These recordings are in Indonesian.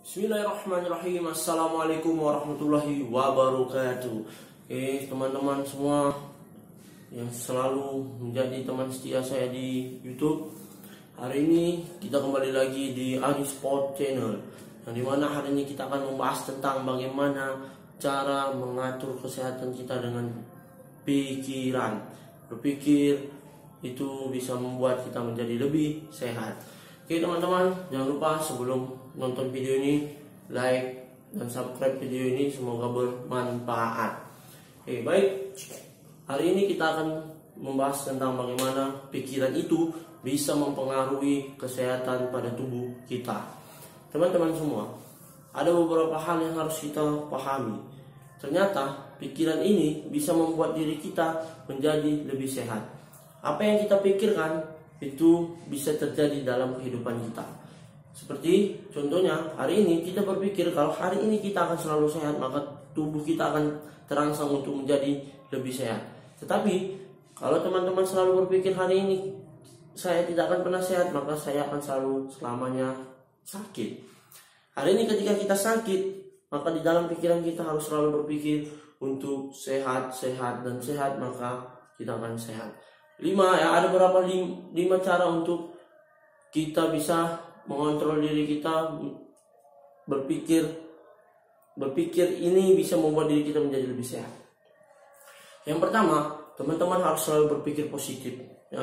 Bismillahirrahmanirrahim. Assalamualaikum warahmatullahi wabarakatuh. Oke, teman-teman semua yang selalu menjadi teman setia saya di YouTube. Hari ini kita kembali lagi di Sport Channel, yang dimana hari ini kita akan membahas tentang bagaimana cara mengatur kesehatan kita dengan pikiran. Berpikir itu bisa membuat kita menjadi lebih sehat. Oke teman-teman, jangan lupa sebelum nonton video ini, like dan subscribe video ini, semoga bermanfaat. Oke, baik. Hari ini kita akan membahas tentang bagaimana pikiran itu bisa mempengaruhi kesehatan pada tubuh kita. Teman-teman semua, ada beberapa hal yang harus kita pahami. Ternyata pikiran ini bisa membuat diri kita menjadi lebih sehat. Apa yang kita pikirkan itu bisa terjadi dalam kehidupan kita. Seperti contohnya, hari ini kita berpikir kalau hari ini kita akan selalu sehat, maka tubuh kita akan terangsang untuk menjadi lebih sehat. Tetapi kalau teman-teman selalu berpikir hari ini saya tidak akan pernah sehat, maka saya akan selalu selamanya sakit. Hari ini ketika kita sakit, maka di dalam pikiran kita harus selalu berpikir untuk sehat, dan sehat, maka kita akan sehat. Ada beberapa 5 cara untuk kita bisa mengontrol diri kita. Berpikir ini bisa membuat diri kita menjadi lebih sehat. Yang pertama, teman-teman harus selalu berpikir positif, ya.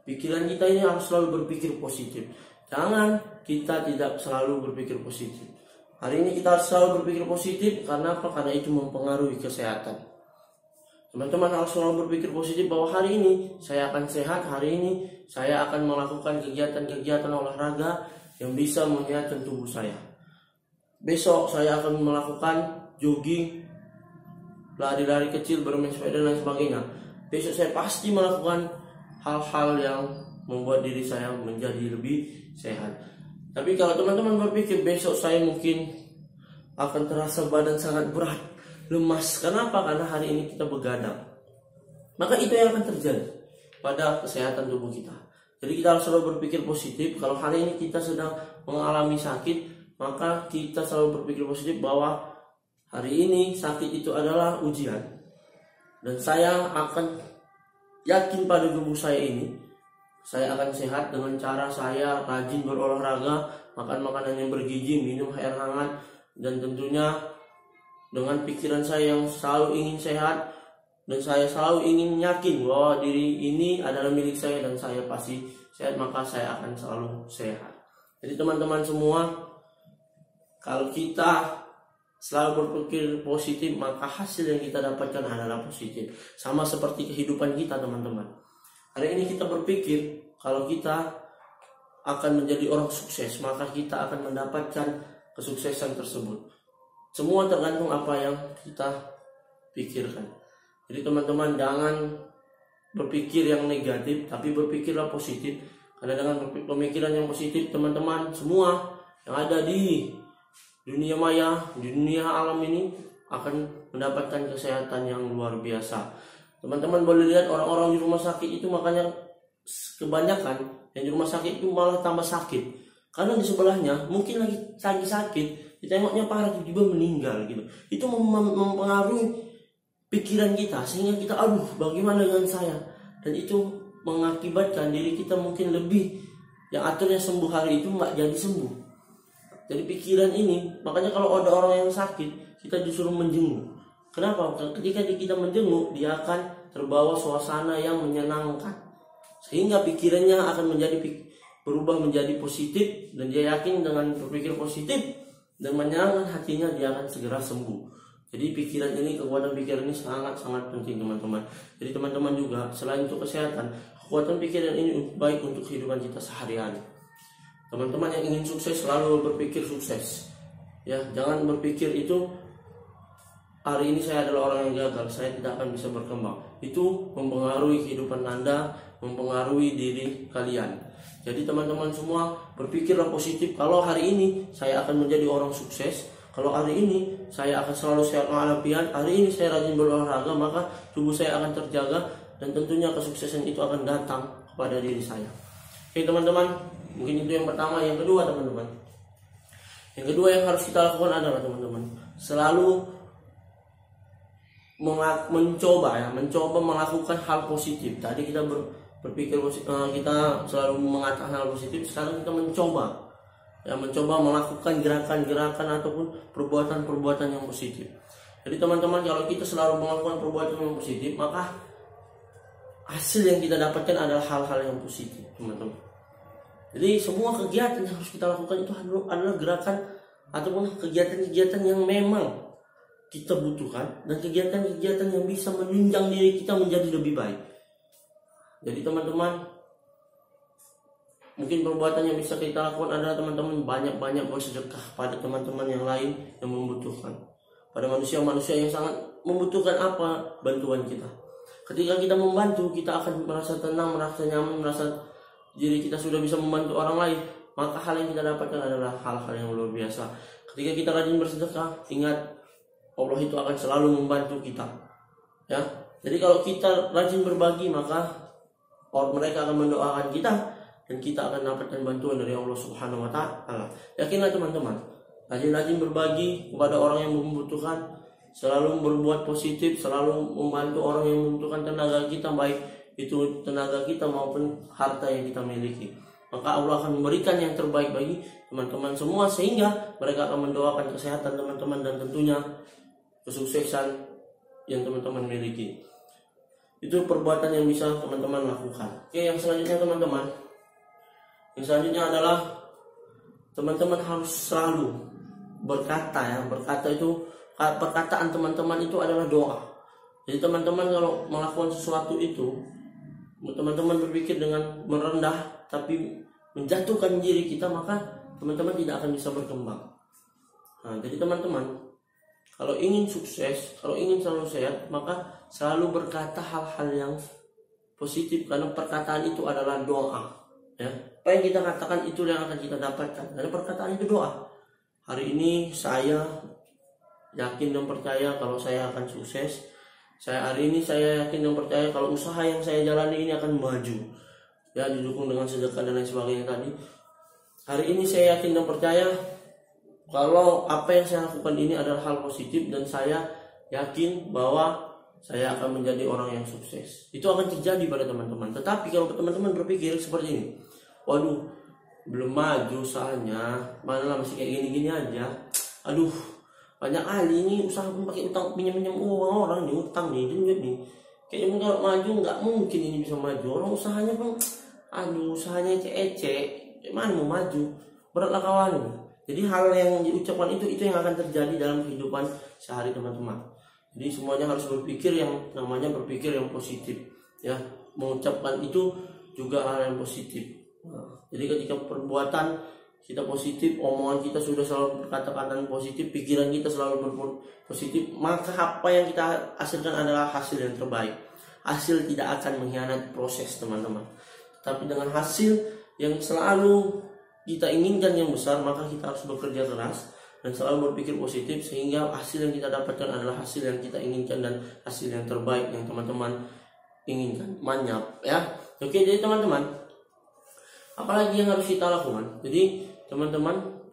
Pikiran kita ini harus selalu berpikir positif. Jangan kita tidak selalu berpikir positif. Hari ini kita harus selalu berpikir positif. Karena apa? Karena itu mempengaruhi kesehatan. Teman-teman harus selalu berpikir positif bahwa hari ini saya akan sehat, hari ini saya akan melakukan kegiatan-kegiatan olahraga yang bisa menyehatkan tubuh saya. Besok saya akan melakukan jogging, lari-lari kecil, bermain sepeda dan lain sebagainya. Besok saya pasti melakukan hal-hal yang membuat diri saya menjadi lebih sehat. Tapi kalau teman-teman berpikir besok saya mungkin akan terasa badan sangat berat, lemas. Kenapa? Karena hari ini kita begadang. Maka itu yang akan terjadi pada kesehatan tubuh kita. Jadi kita harus selalu berpikir positif. Kalau hari ini kita sedang mengalami sakit, maka kita selalu berpikir positif bahwa hari ini sakit itu adalah ujian. Dan saya akan yakin pada tubuh saya ini, saya akan sehat dengan cara saya rajin berolahraga, makan makanan yang bergizi, minum air hangat, dan tentunya dengan pikiran saya yang selalu ingin sehat, dan saya selalu ingin yakin bahwa diri ini adalah milik saya dan saya pasti sehat, maka saya akan selalu sehat. Jadi teman-teman semua, kalau kita selalu berpikir positif, maka hasil yang kita dapatkan adalah positif. Sama seperti kehidupan kita teman-teman. Hari ini kita berpikir kalau kita akan menjadi orang sukses, maka kita akan mendapatkan kesuksesan tersebut. Semua tergantung apa yang kita pikirkan. Jadi teman-teman jangan berpikir yang negatif, tapi berpikirlah positif. Karena dengan pemikiran yang positif, teman-teman semua yang ada di dunia maya, di dunia alam ini akan mendapatkan kesehatan yang luar biasa. Teman-teman boleh lihat orang-orang di rumah sakit itu, makanya kebanyakan yang di rumah sakit itu malah tambah sakit. Karena di sebelahnya mungkin lagi sakit, ditengoknya parah, tiba-tiba meninggal gitu. Itu mempengaruhi pikiran kita, sehingga kita bagaimana dengan saya, dan itu mengakibatkan diri kita mungkin lebih yang aturnya sembuh hari itu nggak jadi sembuh. Jadi pikiran ini, makanya kalau ada orang yang sakit, kita disuruh menjenguk. Kenapa? Ketika kita menjenguk, dia akan terbawa suasana yang menyenangkan, sehingga pikirannya akan berubah menjadi positif, dan dia yakin dengan berpikir positif dan menyenangkan hatinya, dia akan segera sembuh. Jadi pikiran ini, kekuatan pikiran ini sangat-sangat penting teman-teman. Jadi teman-teman juga selain untuk kesehatan, kekuatan pikiran ini baik untuk kehidupan kita sehari-hari. Teman-teman yang ingin sukses selalu berpikir sukses. Ya, jangan berpikir itu hari ini saya adalah orang yang gagal, saya tidak akan bisa berkembang. Itu mempengaruhi kehidupan Anda, mempengaruhi diri kalian. Jadi teman-teman semua berpikirlah positif. Kalau hari ini saya akan menjadi orang sukses, kalau hari ini saya akan selalu sehat walafiat, hari ini saya rajin berolahraga, maka tubuh saya akan terjaga, dan tentunya kesuksesan itu akan datang kepada diri saya. Oke teman-teman, mungkin itu yang pertama. Yang kedua teman-teman, Yang kedua yang harus kita lakukan adalah teman-teman selalu mencoba melakukan hal positif. Tadi kita berpikir kita selalu mengatakan hal positif, sekarang kita mencoba melakukan gerakan-gerakan ataupun perbuatan-perbuatan yang positif. Jadi teman-teman, kalau kita selalu melakukan perbuatan yang positif, maka hasil yang kita dapatkan adalah hal-hal yang positif, teman-teman. Jadi semua kegiatan yang harus kita lakukan itu adalah gerakan ataupun kegiatan-kegiatan yang memang kita butuhkan dan kegiatan-kegiatan yang bisa menunjang diri kita menjadi lebih baik. Jadi teman-teman, mungkin perbuatan yang bisa kita lakukan adalah teman-teman banyak-banyak bersedekah pada teman-teman yang lain yang membutuhkan, pada manusia-manusia yang sangat membutuhkan bantuan kita. Ketika kita membantu, kita akan merasa tenang, merasa nyaman, merasa diri kita sudah bisa membantu orang lain. Maka hal yang kita dapatkan adalah hal-hal yang luar biasa. Ketika kita rajin bersedekah, ingat Allah itu akan selalu membantu kita. Ya, jadi kalau kita rajin berbagi, maka mereka akan mendoakan kita dan kita akan dapatkan bantuan dari Allah Subhanahu Wa Taala. Yakinlah teman-teman, rajin-rajin berbagi kepada orang yang membutuhkan, selalu berbuat positif, selalu membantu orang yang membutuhkan tenaga kita, baik itu tenaga kita maupun harta yang kita miliki. Maka Allah akan memberikan yang terbaik bagi teman-teman semua, sehingga mereka akan mendoakan kesehatan teman-teman dan tentunya kesuksesan yang teman-teman miliki. Itu perbuatan yang bisa teman-teman lakukan. Oke, yang selanjutnya teman-teman, yang selanjutnya adalah teman-teman harus selalu berkata. Perkataan teman-teman itu adalah doa. Jadi teman-teman kalau melakukan sesuatu itu, teman-teman berpikir dengan merendah tapi menjatuhkan diri kita, maka teman-teman tidak akan bisa berkembang. Nah, jadi teman-teman, kalau ingin sukses, kalau ingin selalu sehat, maka selalu berkata hal-hal yang positif, karena perkataan itu adalah doa. Ya, apa yang kita katakan itu yang akan kita dapatkan. Karena perkataan itu doa. Hari ini saya yakin dan percaya kalau saya akan sukses. Hari ini saya yakin dan percaya kalau usaha yang saya jalani ini akan maju. Ya, didukung dengan sedekah dan lain sebagainya tadi. Hari ini saya yakin dan percaya kalau apa yang saya lakukan ini adalah hal positif, dan saya yakin bahwa saya akan menjadi orang yang sukses. Itu akan terjadi pada teman-teman. Tetapi kalau teman-teman berpikir seperti ini, waduh, belum maju usahanya, malah masih kayak gini-gini aja. Aduh, banyak kali ini usaha pun pakai utang, pinjam uang orang nih, utang nih, nih. Kayaknya kalau maju nggak mungkin ini bisa maju. Orang usahanya pun, usahanya ecek-ecek, mana mau maju? Beratlah kawan. Jadi hal yang diucapkan itu yang akan terjadi dalam kehidupan sehari teman-teman. Jadi semuanya harus berpikir yang namanya berpikir yang positif. Ya, mengucapkan itu juga hal yang positif. Nah, jadi ketika perbuatan kita positif, omongan kita sudah selalu berkata-kata positif, pikiran kita selalu berpositif, maka apa yang kita hasilkan adalah hasil yang terbaik. Hasil tidak akan mengkhianati proses teman-teman. Tapi dengan hasil yang selalu kita inginkan yang besar, maka kita harus bekerja keras dan selalu berpikir positif, sehingga hasil yang kita dapatkan adalah hasil yang kita inginkan dan hasil yang terbaik yang teman-teman inginkan. Mantap ya. Oke, jadi teman-teman, apalagi yang harus kita lakukan? Jadi teman-teman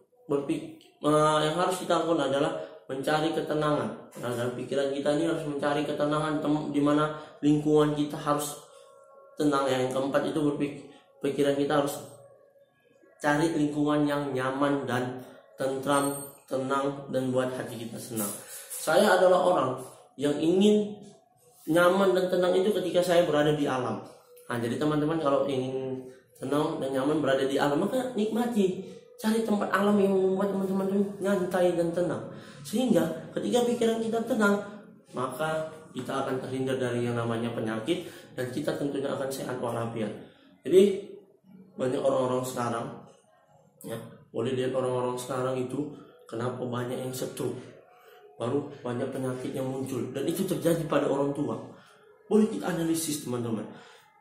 yang harus kita lakukan adalah mencari ketenangan. Nah, dalam pikiran kita ini harus mencari ketenangan, di mana lingkungan kita harus tenang. Yang keempat itu pikiran kita harus cari lingkungan yang nyaman dan tentram, tenang, dan buat hati kita senang. Saya adalah orang yang ingin nyaman dan tenang itu ketika saya berada di alam. Nah, jadi teman-teman kalau ingin tenang dan nyaman berada di alam, maka nikmati, cari tempat alam yang membuat teman-teman nyantai dan tenang. Sehingga ketika pikiran kita tenang, maka kita akan terhindar dari yang namanya penyakit, dan kita tentunya akan sehat walafiat. Jadi banyak orang-orang sekarang, ya, boleh lihat orang-orang sekarang itu kenapa banyak yang stroke, baru banyak penyakit yang muncul, dan itu terjadi pada orang tua. Boleh kita analisis teman-teman,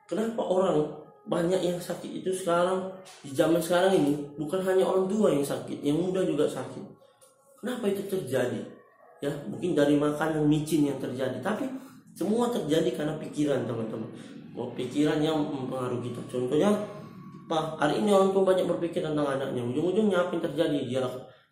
kenapa orang banyak yang sakit itu sekarang, di zaman sekarang ini, bukan hanya orang tua yang sakit, yang muda juga sakit. Kenapa itu terjadi? Ya, mungkin dari makanan micin yang terjadi, tapi semua terjadi karena pikiran teman-teman. Pikiran yang mempengaruhi kita. Contohnya, hari ini orang tua banyak berpikir tentang anaknya, ujung-ujungnya apa yang terjadi? Dia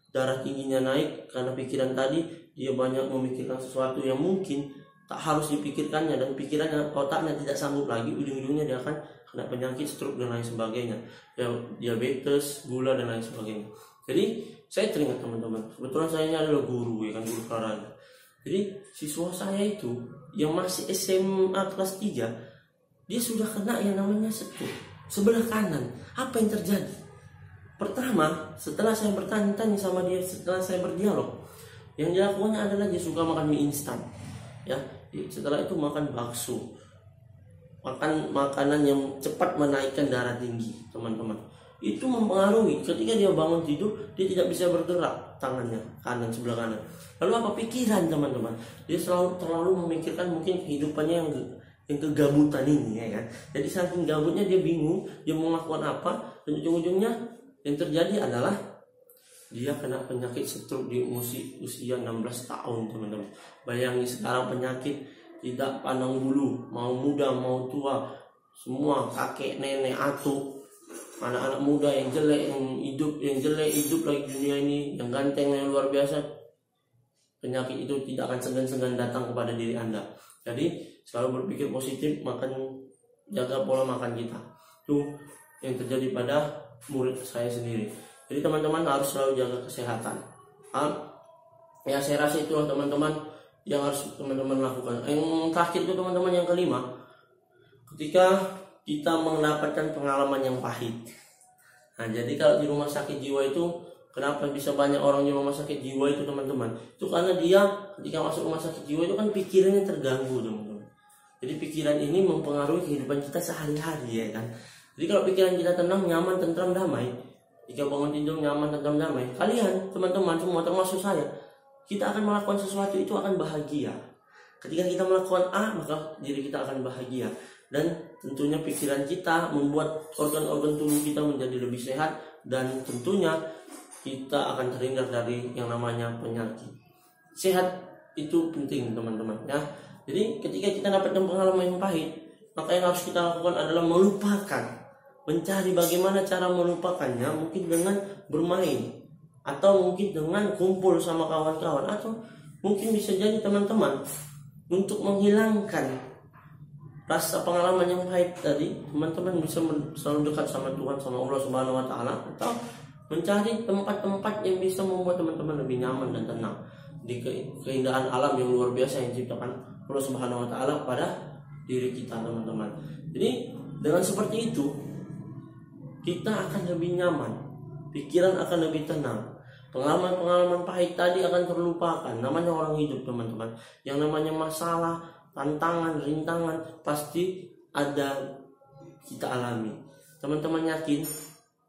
darah tingginya naik karena pikiran tadi, dia banyak memikirkan sesuatu yang mungkin tak harus dipikirkannya, dan pikirannya, otaknya tidak sanggup lagi, ujung-ujungnya dia akan kena penyakit stroke dan lain sebagainya, ya, diabetes, gula dan lain sebagainya. Jadi saya teringat teman-teman, kebetulan saya ini adalah guru, ya kan, guru olahraga. Jadi siswa saya itu yang masih SMA kelas 3, dia sudah kena yang namanya stroke sebelah kanan. Apa yang terjadi? Pertama, setelah saya bertanya-tanya sama dia, setelah saya berdialog, yang dia lakukannya adalah dia suka makan mie instan, ya. Setelah itu makan bakso, makan makanan yang cepat menaikkan darah tinggi, teman-teman. Itu mempengaruhi ketika dia bangun tidur, dia tidak bisa bergerak tangannya kanan, sebelah kanan. Lalu apa pikiran, teman-teman? Dia terlalu memikirkan mungkin kehidupannya yang kegabutan ini, ya kan. Jadi saking gabutnya dia bingung dia mau melakukan apa, dan ujung-ujungnya yang terjadi adalah dia kena penyakit stroke di usia 16 tahun, teman-teman. Bayangin sekarang penyakit tidak pandang bulu, mau muda mau tua, semua kakek nenek atuk, anak-anak muda yang jelek, yang jelek hidup lagi dunia ini, yang ganteng, yang luar biasa. Penyakit itu tidak akan segan-segan datang kepada diri Anda. Jadi selalu berpikir positif, jaga pola makan kita. Itu yang terjadi pada murid saya sendiri. Jadi teman-teman harus selalu jaga kesehatan. Ya, saya rasa itulah teman-teman yang harus teman-teman lakukan. Yang terakhir itu teman-teman, yang kelima, ketika kita mendapatkan pengalaman yang pahit. Nah, jadi kalau di rumah sakit jiwa itu, kenapa bisa banyak orang di rumah sakit jiwa itu, teman-teman? Itu karena dia ketika masuk rumah sakit jiwa itu kan pikirannya terganggu, teman-teman. Jadi pikiran ini mempengaruhi kehidupan kita sehari-hari, ya kan. Jadi kalau pikiran kita tenang, nyaman, tentram, damai, jika bangun tidur nyaman, tentram, damai, kalian, teman-teman semua termasuk saya, kita akan melakukan sesuatu itu akan bahagia. Ketika kita melakukan A, maka diri kita akan bahagia. Dan tentunya pikiran kita membuat organ-organ tubuh kita menjadi lebih sehat, dan tentunya kita akan terhindar dari yang namanya penyakit. Sehat itu penting, teman-teman, ya. Jadi ketika kita dapatkan pengalaman yang pahit, maka yang harus kita lakukan adalah melupakan, mencari bagaimana cara melupakannya, mungkin dengan bermain, atau mungkin dengan kumpul sama kawan-kawan, atau mungkin bisa jadi teman-teman untuk menghilangkan rasa pengalaman yang pahit tadi, teman-teman bisa selalu dekat sama Tuhan, sama Allah Subhanahu wa Ta'ala, atau mencari tempat-tempat yang bisa membuat teman-teman lebih nyaman dan tenang di keindahan alam yang luar biasa yang diciptakan Allah Subhanahu wa Ta'ala pada diri kita, teman-teman. Jadi dengan seperti itu kita akan lebih nyaman, pikiran akan lebih tenang, pengalaman-pengalaman pahit tadi akan terlupakan. Namanya orang hidup, teman-teman, yang namanya masalah, tantangan, rintangan pasti ada kita alami. Teman-teman yakin,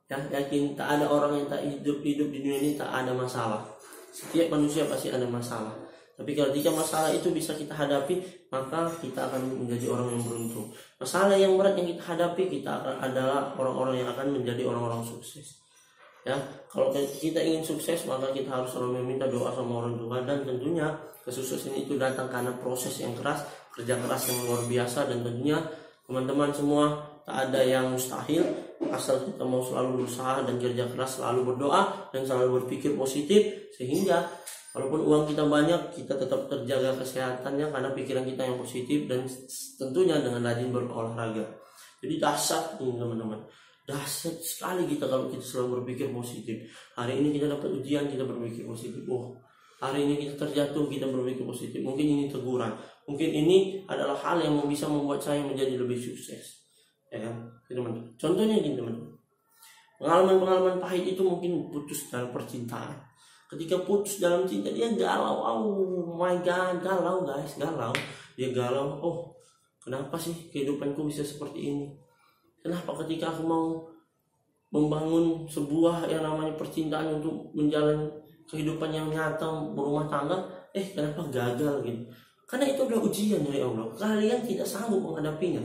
ya, yakin tak ada orang yang tak hidup di dunia ini tak ada masalah. Setiap manusia pasti ada masalah. Tapi ketika masalah itu bisa kita hadapi, maka kita akan menjadi orang yang beruntung. Masalah yang berat yang kita hadapi, kita akan adalah orang-orang yang akan menjadi orang-orang sukses. Ya, kalau kita ingin sukses, maka kita harus selalu meminta doa sama orang tua, dan tentunya kesuksesan itu datang karena proses yang keras, kerja keras yang luar biasa, dan tentunya teman-teman semua tak ada yang mustahil asal kita mau selalu berusaha dan kerja keras, selalu berdoa dan selalu berpikir positif, sehingga walaupun uang kita banyak, kita tetap terjaga kesehatannya karena pikiran kita yang positif, dan tentunya dengan rajin berolahraga. Jadi dahsyat nih, teman-teman. Dahsyat sekali kita kalau kita selalu berpikir positif. Hari ini kita dapat ujian, kita berpikir positif. Oh, hari ini kita terjatuh, kita berpikir positif. Mungkin ini teguran, mungkin ini adalah hal yang bisa membuat saya menjadi lebih sukses, ya kan, teman-teman. Contohnya gini, teman-teman. Pengalaman-pengalaman pahit itu mungkin putus dalam percintaan. Ketika putus dalam cinta, dia galau. Oh my god, galau guys, galau. Dia galau. Oh, kenapa sih kehidupanku bisa seperti ini? Kenapa ketika aku mau membangun sebuah yang namanya percintaan untuk menjalani kehidupan yang nyata, berumah tangga, kenapa gagal gitu? Karena itu adalah ujian dari Allah. Kalian tidak sanggup menghadapinya.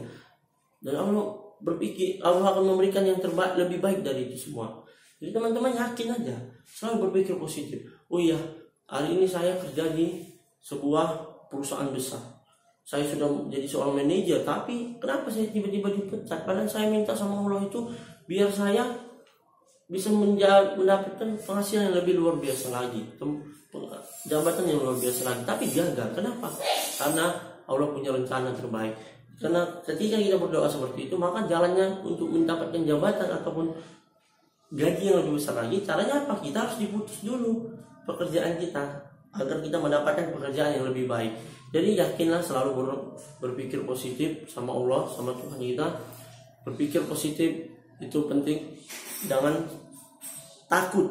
Dan Allah berpikir, Allah akan memberikan yang terbaik, lebih baik dari itu semua. Jadi teman-teman yakin aja, selalu berpikir positif. Oh iya, hari ini saya kerja di sebuah perusahaan besar. Saya sudah jadi seorang manajer, tapi kenapa saya tiba-tiba dipecat? Padahal saya minta sama Allah itu biar saya bisa mendapatkan penghasilan yang lebih luar biasa lagi, jabatan yang luar biasa lagi, tapi gagal. Kenapa? Karena Allah punya rencana terbaik. Karena ketika kita berdoa seperti itu, maka jalannya untuk mendapatkan jabatan ataupun gaji yang lebih besar lagi, caranya apa? Kita harus diputus dulu pekerjaan kita agar kita mendapatkan pekerjaan yang lebih baik. Jadi yakinlah, selalu berpikir positif sama Allah, sama Tuhan kita. Berpikir positif itu penting. Jangan takut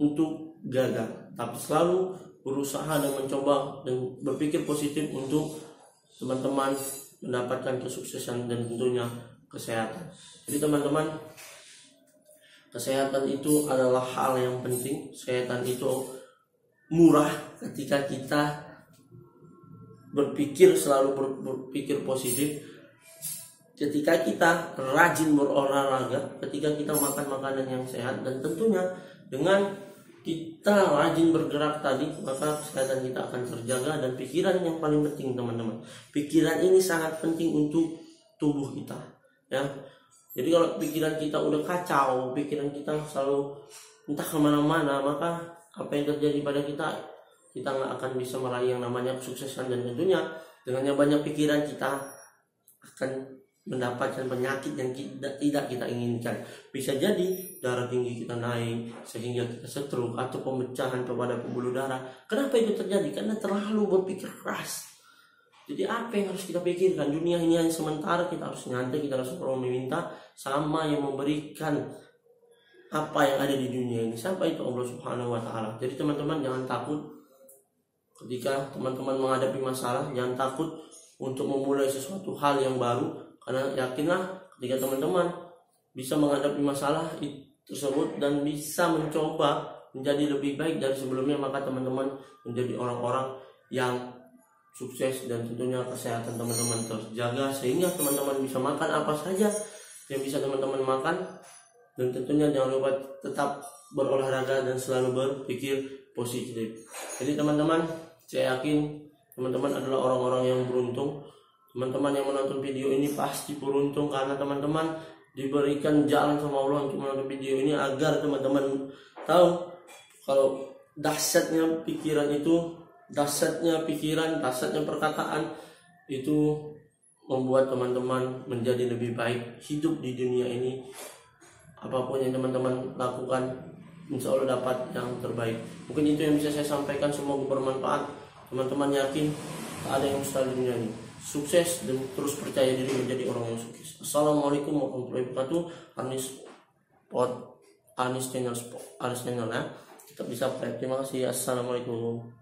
untuk gagal, tapi selalu berusaha dan mencoba dan berpikir positif untuk teman-teman mendapatkan kesuksesan dan tentunya kesehatan. Jadi teman-teman, kesehatan itu adalah hal yang penting. Kesehatan itu murah ketika kita selalu berpikir positif. Ketika kita rajin berolahraga, ketika kita makan makanan yang sehat, dan tentunya dengan kita rajin bergerak tadi, maka kesehatan kita akan terjaga. Dan pikiran yang paling penting teman-teman, pikiran ini sangat penting untuk tubuh kita, ya. Jadi kalau pikiran kita udah kacau, pikiran kita selalu entah kemana-mana, maka apa yang terjadi pada kita nggak akan bisa meraih yang namanya kesuksesan. Dan tentunya dengan yang banyak pikiran, kita akan mendapatkan penyakit yang tidak kita inginkan. Bisa jadi darah tinggi kita naik sehingga kita stroke atau pemecahan pada pembuluh darah. Kenapa itu terjadi? Karena terlalu berpikir keras. Jadi apa yang harus kita pikirkan? Dunia ini hanya sementara, kita harus nyantai, kita harus meminta sama yang memberikan apa yang ada di dunia ini. Siapa itu? Allah Subhanahu wa Ta'ala. Jadi teman-teman jangan takut ketika teman-teman menghadapi masalah. Jangan takut untuk memulai sesuatu hal yang baru. Karena yakinlah ketika teman-teman bisa menghadapi masalah tersebut dan bisa mencoba menjadi lebih baik dari sebelumnya, maka teman-teman menjadi orang-orang yang sukses. Dan tentunya kesehatan teman-teman terjaga sehingga teman-teman bisa makan apa saja yang bisa teman-teman makan. Dan tentunya jangan lupa tetap berolahraga dan selalu berpikir positif. Jadi teman-teman, saya yakin teman-teman adalah orang-orang yang beruntung. Teman-teman yang menonton video ini pasti beruntung, karena teman-teman diberikan jalan sama Allah untuk menonton video ini agar teman-teman tahu kalau dahsyatnya pikiran itu, dahsyatnya pikiran, dahsyatnya perkataan itu membuat teman-teman menjadi lebih baik hidup di dunia ini. Apapun yang teman-teman lakukan, insya Allah dapat yang terbaik. Mungkin itu yang bisa saya sampaikan, semoga bermanfaat. Teman-teman yakin tak ada yang mustahil di dunia ini. Sukses dan terus percaya diri menjadi orang yang sukses. Assalamualaikum warahmatullahi wabarakatuh. Anis channel ya. Kita bisa play. Terima kasih. Assalamualaikum.